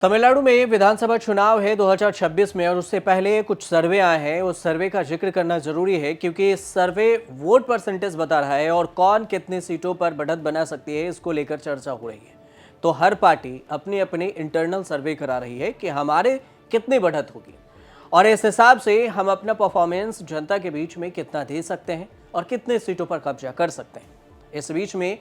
तमिलनाडु में विधानसभा चुनाव है 2026 में और उससे पहले कुछ सर्वे आए हैं। उस सर्वे का जिक्र करना जरूरी है क्योंकि सर्वे वोट परसेंटेज बता रहा है और कौन कितनी सीटों पर बढ़त बना सकती है इसको लेकर चर्चा हो रही है। तो हर पार्टी अपनी अपनी इंटरनल सर्वे करा रही है कि हमारे कितनी बढ़त होगी और इस हिसाब से हम अपना परफॉर्मेंस जनता के बीच में कितना दे सकते हैं और कितने सीटों पर कब्जा कर सकते हैं। इस बीच में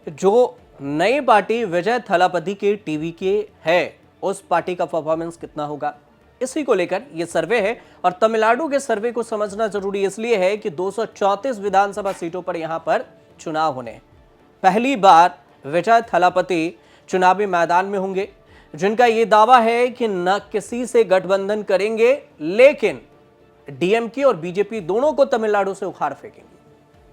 जो नई पार्टी विजय थलापति की टीवी के है उस पार्टी का परफॉर्मेंस कितना होगा, इसी को लेकर यह सर्वे है। और तमिलनाडु के सर्वे को समझना जरूरी इसलिए है कि 234 विधानसभा सीटों पर यहां पर चुनाव होने हैं। पहली बार विजय थलापति चुनावी मैदान में होंगे, जिनका यह दावा है कि न किसी से गठबंधन करेंगे, लेकिन डीएमके और बीजेपी दोनों को तमिलनाडु से उखाड़ फेंकेंगे।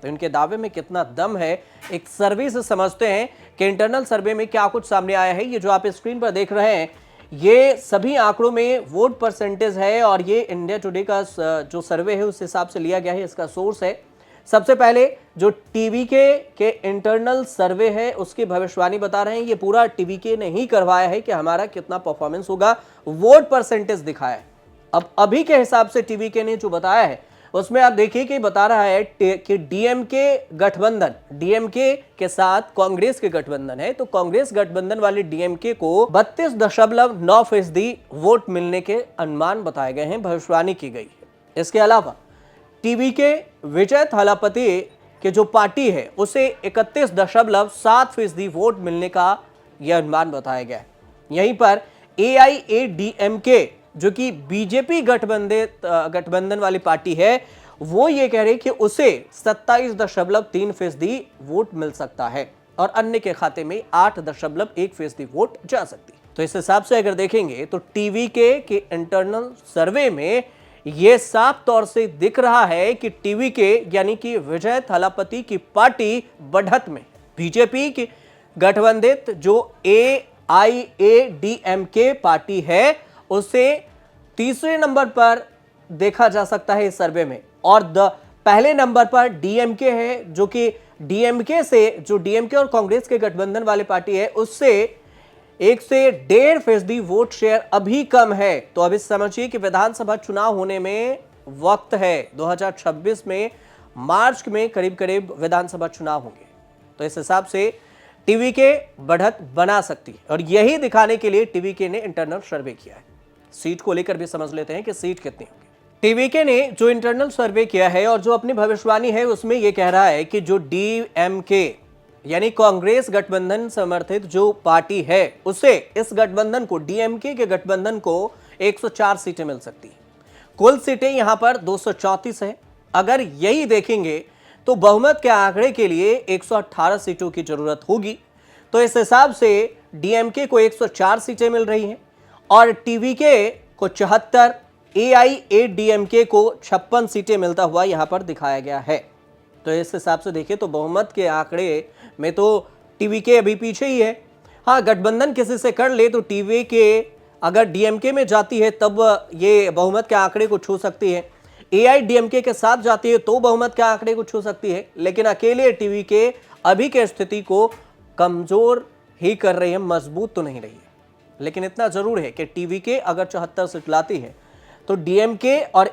तो इनके दावे में कितना दम है, एक सर्वे से समझते हैं कि इंटरनल सर्वे में क्या कुछ सामने आया है। ये जो आप स्क्रीन पर देख रहे हैं ये सभी आंकड़ों में वोट परसेंटेज है और ये इंडिया टुडे का जो सर्वे है उस हिसाब से लिया गया है, इसका सोर्स है। सबसे पहले जो टीवीके के इंटरनल सर्वे है उसकी भविष्यवाणी बता रहे हैं। ये पूरा टीवीके ने ही करवाया है कि हमारा कितना परफॉर्मेंस होगा, वोट परसेंटेज दिखाया है। अब अभी के हिसाब से टीवीके ने जो बताया है उसमें आप देखिए कि बता रहा है कि डीएमके गठबंधन, डीएमके के साथ कांग्रेस के गठबंधन है, तो कांग्रेस गठबंधन वाले डीएमके को 32.9% वोट मिलने के अनुमान बताए गए हैं, भविष्यवाणी की गई है। इसके अलावा टीवीके विजय थलापति के जो पार्टी है उसे 31.7% वोट मिलने का यह अनुमान बताया गया है। यहीं पर एआईएडीएमके जो कि बीजेपी गठबंधन वाली पार्टी है, वो ये कह रहे कि उसे 27.3% वोट मिल सकता है और अन्य के खाते में 8.1% वोट जा सकती है। तो इस हिसाब से अगर देखेंगे तो टीवीके के इंटरनल सर्वे में यह साफ तौर से दिख रहा है कि टीवीके यानी कि विजय थलापति की पार्टी बढ़त में। बीजेपी की गठबंधित जो एआईएडीएमके पार्टी है उसे तीसरे नंबर पर देखा जा सकता है इस सर्वे में, और पहले नंबर पर डीएमके है, जो कि डीएमके से जो डीएमके और कांग्रेस के गठबंधन वाली पार्टी है उससे 1 से 1.5% वोट शेयर अभी कम है। तो अभी समझिए कि विधानसभा चुनाव होने में वक्त है। 2026 में मार्च में करीब करीब विधानसभा चुनाव होंगे, तो इस हिसाब से टीवीके बढ़त बना सकती है और यही दिखाने के लिए टीवीके ने इंटरनल सर्वे किया है। सीट को लेकर भी समझ लेते हैं कि सीट कितनी होगी। टीवीके ने जो इंटरनल सर्वे किया है और जो अपनी भविष्यवाणी है उसमें यह कह रहा है कि जो डीएमके यानी कांग्रेस गठबंधन समर्थित जो पार्टी है उसे इस गठबंधन को, डीएमके के गठबंधन को 104 सीटें मिल सकती है। कुल सीटें यहां पर 234 है। अगर यही देखेंगे तो बहुमत के आंकड़े के लिए 118 सीटों की जरूरत होगी। तो इस हिसाब से डीएमके को 104 सीटें मिल रही हैं और टीवीके को 74, एआईएडीएमके को 56 सीटें मिलता हुआ यहां पर दिखाया गया है। तो इस हिसाब से देखिए तो बहुमत के आंकड़े में तो टीवीके अभी पीछे ही है। हाँ, गठबंधन किसी से कर ले तो टीवीके अगर डीएमके में जाती है तब ये बहुमत के आंकड़े को छू सकती है, एआईडीएमके के साथ जाती है तो बहुमत के आंकड़े को छू सकती है, लेकिन अकेले टीवीके अभी के स्थिति को कमजोर ही कर रही है, मजबूत तो नहीं रही है। लेकिन इतना जरूर है कि टीवीके अगर 74 सीट लाती है तो डीएमके और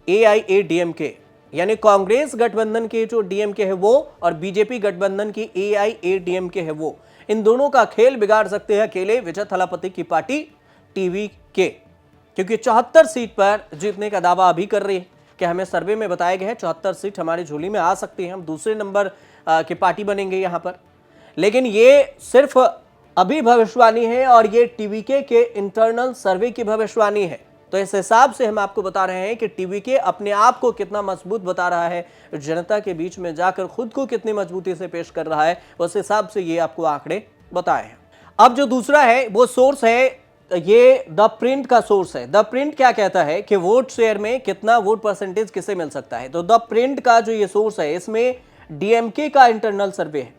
एआईएडीएमके यानी कांग्रेस गठबंधन के जो डीएमके है वो और बीजेपी गठबंधन की एआईएडीएमके है वो, इन दोनों का खेल बिगाड़ सकते हैं अकेले विजय थलापति की पार्टी टीवीके, क्योंकि 74 सीट पर जीतने का दावा अभी कर रही है कि हमें सर्वे में बताया गया है 74 सीट हमारी झोली में आ सकती है, हम दूसरे नंबर की पार्टी बनेंगे यहां पर। लेकिन ये सिर्फ अभी भविष्यवाणी है और ये टीवीके के इंटरनल सर्वे की भविष्यवाणी है। तो इस हिसाब से हम आपको बता रहे हैं कि टीवीके अपने आप को कितना मजबूत बता रहा है, जनता के बीच में जाकर खुद को कितनी मजबूती से पेश कर रहा है, उस हिसाब से ये आपको आंकड़े बताए हैं। अब जो दूसरा है वो सोर्स है, ये द प्रिंट का सोर्स है। द प्रिंट क्या कहता है कि वोट शेयर में कितना वोट परसेंटेज किसे मिल सकता है। तो द प्रिंट का जो ये सोर्स है इसमें डीएमके का इंटरनल सर्वे है।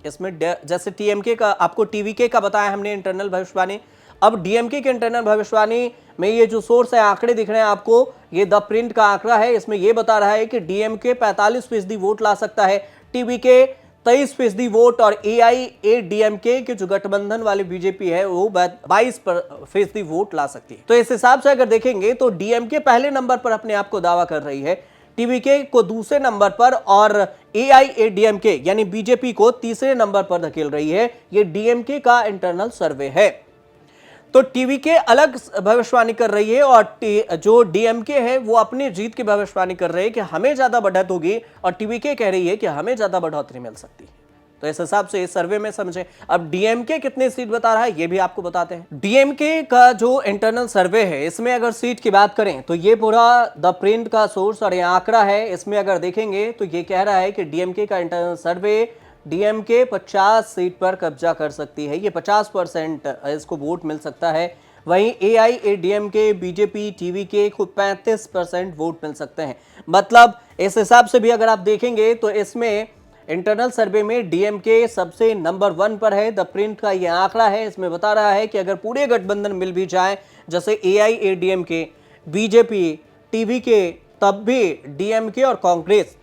इसमें जैसे टीएमके का आपको टीवीके का बताया हमने इंटरनल भविष्यवाणी, अब डीएमके के इंटरनल भविष्यवाणी में ये जो सोर्स है आंकड़े दिख रहे हैं आपको, ये द प्रिंट का आंकड़ा है। इसमें ये बता रहा है कि डीएमके 45% वोट ला सकता है, टीवीके 23% वोट और AIADMK के जो गठबंधन वाले बीजेपी है वो 22% वोट ला सकती है। तो इस हिसाब से अगर देखेंगे तो डीएमके पहले नंबर पर अपने आप को दावा कर रही है, टीवीके को दूसरे नंबर पर और AIADMK यानी बीजेपी को तीसरे नंबर पर धकेल रही है। ये डीएमके का इंटरनल सर्वे है। तो टीवीके अलग भविष्यवाणी कर रही है और जो डीएमके है वो अपनी जीत की भविष्यवाणी कर रहे हैं कि हमें ज्यादा बढ़त होगी, और टीवीके कह रही है कि हमें ज्यादा बढ़ोतरी मिल सकती है। तो इस हिसाब से इस सर्वे में समझे। अब डीएमके कितनी सीट बता रहा है ये भी आपको बताते हैं। डीएमके का जो इंटरनल सर्वे है इसमें अगर सीट की बात करें तो ये पूरा द प्रिंट का सोर्स और ये आंकड़ा है। इसमें अगर देखेंगे तो ये कह रहा है कि डीएमके का इंटरनल सर्वे डीएमके 50 सीट पर कब्जा कर सकती है। ये 50% इसको वोट मिल सकता है। वहीं AIADMK, बीजेपी, टीवीके को 35% वोट मिल सकते हैं। मतलब इस हिसाब से भी अगर आप देखेंगे तो इसमें इंटरनल सर्वे में डीएमके सबसे नंबर 1 पर है। द प्रिंट का ये आंकड़ा है, इसमें बता रहा है कि अगर पूरे गठबंधन मिल भी जाए, जैसे AIADMK, बीजेपी, टीवीके, तब भी डीएमके और कांग्रेस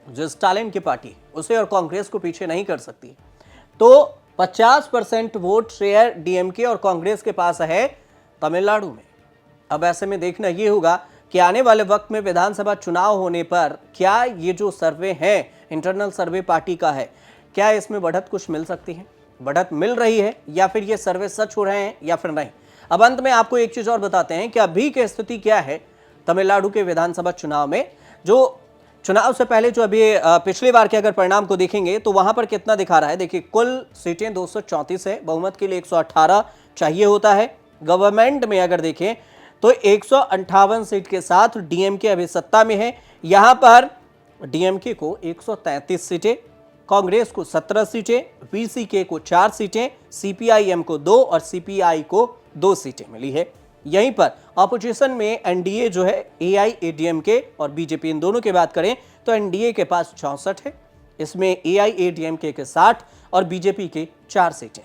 जो स्टालिन की पार्टी उसे और कांग्रेस को पीछे नहीं कर सकती। तो 50% वोट शेयर डीएमके और कांग्रेस के पास है तमिलनाडु में। अब ऐसे में देखना यह होगा कि आने वाले वक्त में विधानसभा चुनाव होने पर क्या ये जो सर्वे है, इंटरनल सर्वे पार्टी का है, क्या इसमें बढ़त कुछ मिल सकती है, बढ़त मिल रही है, या फिर ये सर्वे सच हो रहे हैं या फिर नहीं। अब अंत में आपको एक चीज और बताते हैं कि अभी की स्थिति क्या है तमिलनाडु के विधानसभा चुनाव में। जो चुनाव से पहले जो अभी पिछली बार के अगर परिणाम को देखेंगे तो वहां पर कितना दिखा रहा है। देखिए, कुल सीटें 234 है, बहुमत के लिए 118 चाहिए होता है। गवर्नमेंट में अगर देखें तो 158 सीट के साथ डीएमके अभी सत्ता में है। यहां पर डीएमके को 133 सीटें, कांग्रेस को 17 सीटें, वीसीके को 4 सीटें, सीपीआईएम को 2 और सीपीआई को 2 सीटें मिली है। यहीं पर ऑपोजिशन में एनडीए जो है AIADMK और बीजेपी, इन दोनों की बात करें तो एनडीए के पास 64 है, इसमें AIADMK के 60 और बीजेपी के 4 सीटें।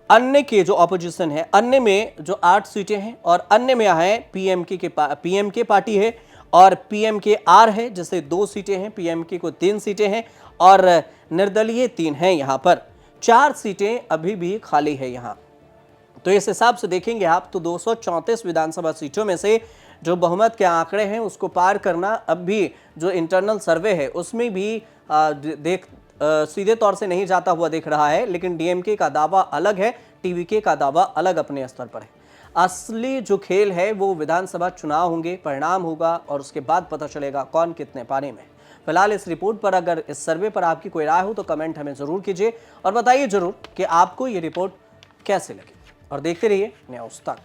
अन्य के जो ऑपोजिशन है, अन्य में जो 8 सीटें हैं और अन्य में है पीएमके पार्टी है और PMKR है, जिससे 2 सीटें हैं, पीएमके को 3 सीटें हैं और निर्दलीय 3 हैं। यहाँ पर 4 सीटें अभी भी खाली है यहाँ। तो इस हिसाब से देखेंगे आप तो 234 विधानसभा सीटों में से जो बहुमत के आंकड़े हैं उसको पार करना अब भी जो इंटरनल सर्वे है उसमें भी सीधे तौर से नहीं जाता हुआ दिख रहा है। लेकिन डीएमके का दावा अलग है, टीवीके का दावा अलग अपने स्तर पर है। असली जो खेल है वो विधानसभा चुनाव होंगे, परिणाम होगा और उसके बाद पता चलेगा कौन कितने पाने में। फिलहाल इस रिपोर्ट पर, अगर इस सर्वे पर आपकी कोई राय हो तो कमेंट हमें जरूर कीजिए और बताइए जरूर कि आपको ये रिपोर्ट कैसे लगी। और देखते रहिए न्यूज़ तक।